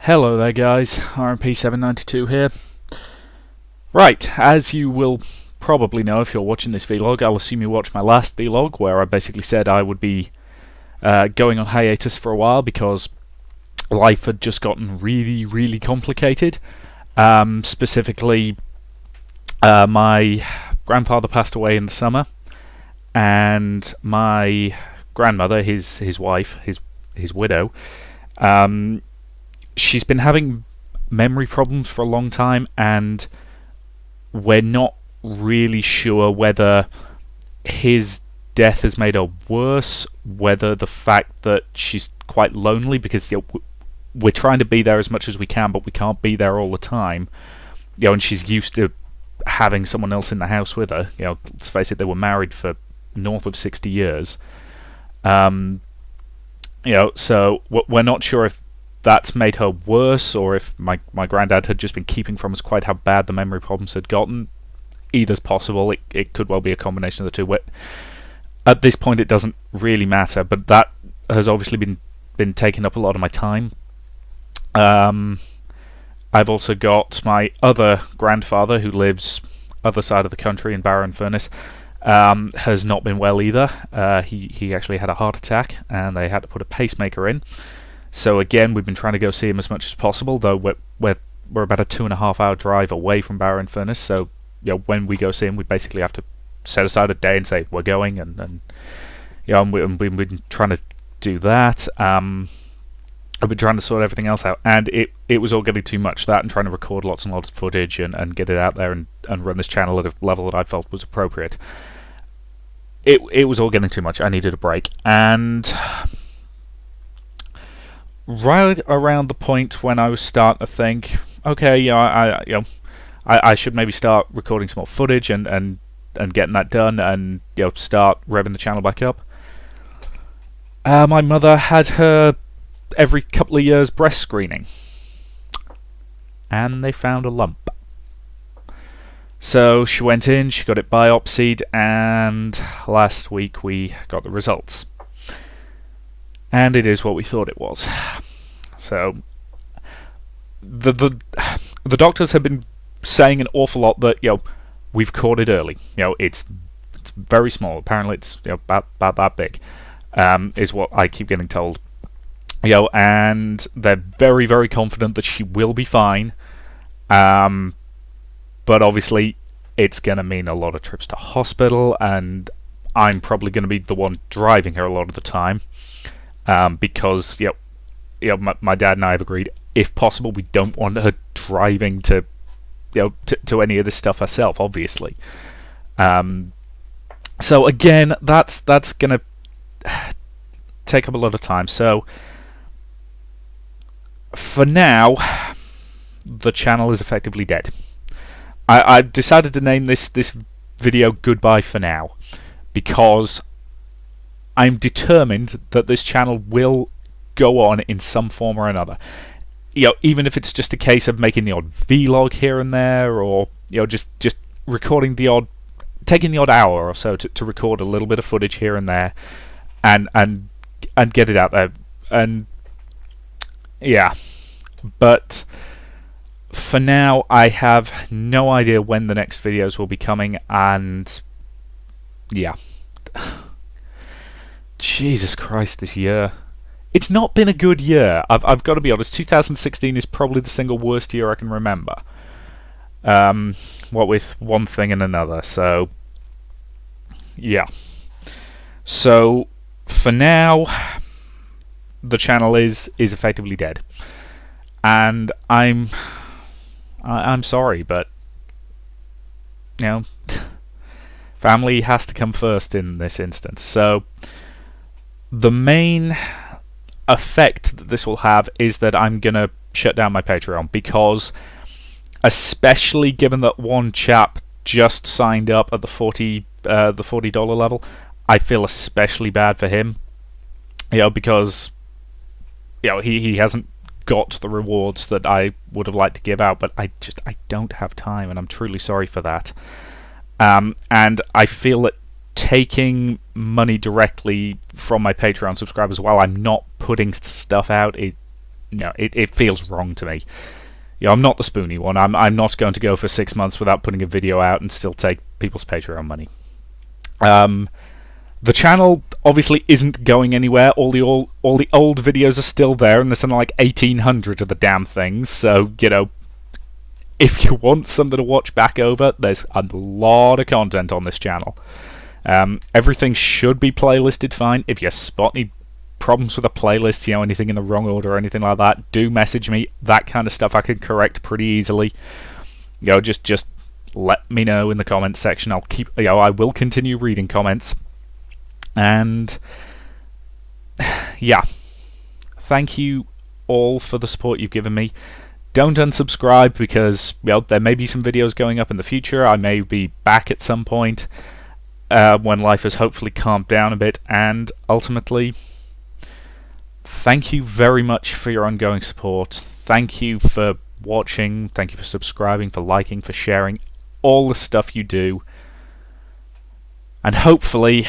Hello there guys, RMP792 here. Right, as you will probably know if you're watching this vlog, I'll assume you watched my last vlog where I basically said I would be going on hiatus for a while because life had just gotten really complicated. Specifically, my grandfather passed away in the summer, and my grandmother, his wife, his widow, she's been having memory problems for a long time, and we're not really sure whether his death has made her worse, whether the fact that she's quite lonely, because we're trying to be there as much as we can, but we can't be there all the time. And she's used to having someone else in the house with her. Let's face it, they were married for north of 60 years. So we're not sure if that's made her worse, or if my granddad had just been keeping from us quite how bad the memory problems had gotten. Either's possible. It could well be a combination of the two. At this point, it doesn't really matter, but that has obviously been taking up a lot of my time. I've also got my other grandfather, who lives other side of the country in Barrow-in-Furness, has not been well either. He actually had a heart attack, and they had to put a pacemaker in. So again, we've been trying to go see him as much as possible, though we're about a 2.5-hour drive away from Barrow-in-Furness. So when we go see him, we basically have to set aside a day and say we're going, and we've been trying to do that. I've been trying to sort everything else out, and it was all getting too much, that and trying to record lots and lots of footage and get it out there and run this channel at a level that I felt was appropriate. It was all getting too much. I needed a break, and right around the point when I was starting to think, okay, I should maybe start recording some more footage and getting that done, and start revving the channel back up. My mother had her every couple of years breast screening, and they found a lump. So she went in, she got it biopsied, and last week we got the results. And it is what we thought it was. So the doctors have been saying an awful lot that we've caught it early. It's very small. Apparently it's about that big. Is what I keep getting told. And they're very confident that she will be fine. But obviously it's going to mean a lot of trips to hospital, and I'm probably going to be the one driving her a lot of the time. Because my dad and I have agreed, if possible, we don't want her driving to to any of this stuff herself, obviously. So again, that's gonna take up a lot of time. So for now, the channel is effectively dead. I've decided to name this video "Goodbye for Now" because I'm determined that this channel will go on in some form or another. Even if it's just a case of making the odd vlog here and there, or just recording taking the odd hour or so to record a little bit of footage here and there, and get it out there. And yeah, but for now, I have no idea when the next videos will be coming, and yeah. Jesus Christ, this year. It's not been a good year. I've got to be honest. 2016 is probably the single worst year I can remember. What with one thing and another. So, yeah. So, for now, the channel is effectively dead. And I'm sorry, but family has to come first in this instance. So the main effect that this will have is that I'm gonna shut down my Patreon, because especially given that one chap just signed up at the $40 level, I feel especially bad for him. Because he hasn't got the rewards that I would have liked to give out, but I don't have time, and I'm truly sorry for that. And I feel that taking money directly from my Patreon subscribers while I'm not putting stuff out, it feels wrong to me. I'm not the spoony one. I'm not going to go for 6 months without putting a video out and still take people's Patreon money. The channel obviously isn't going anywhere. All the old videos are still there, and there's something like 1,800 of the damn things. So if you want something to watch back over, there's a lot of content on this channel. Everything should be playlisted fine. If you spot any problems with a playlist, anything in the wrong order or anything like that, do message me. That kind of stuff I can correct pretty easily. Just let me know in the comments section. I will continue reading comments. And yeah, thank you all for the support you've given me. Don't unsubscribe, because there may be some videos going up in the future. I may be back at some point when life has hopefully calmed down a bit. And ultimately, thank you very much for your ongoing support. Thank you for watching. Thank you for subscribing, for liking, for sharing, all the stuff you do. And hopefully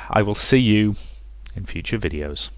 I will see you in future videos.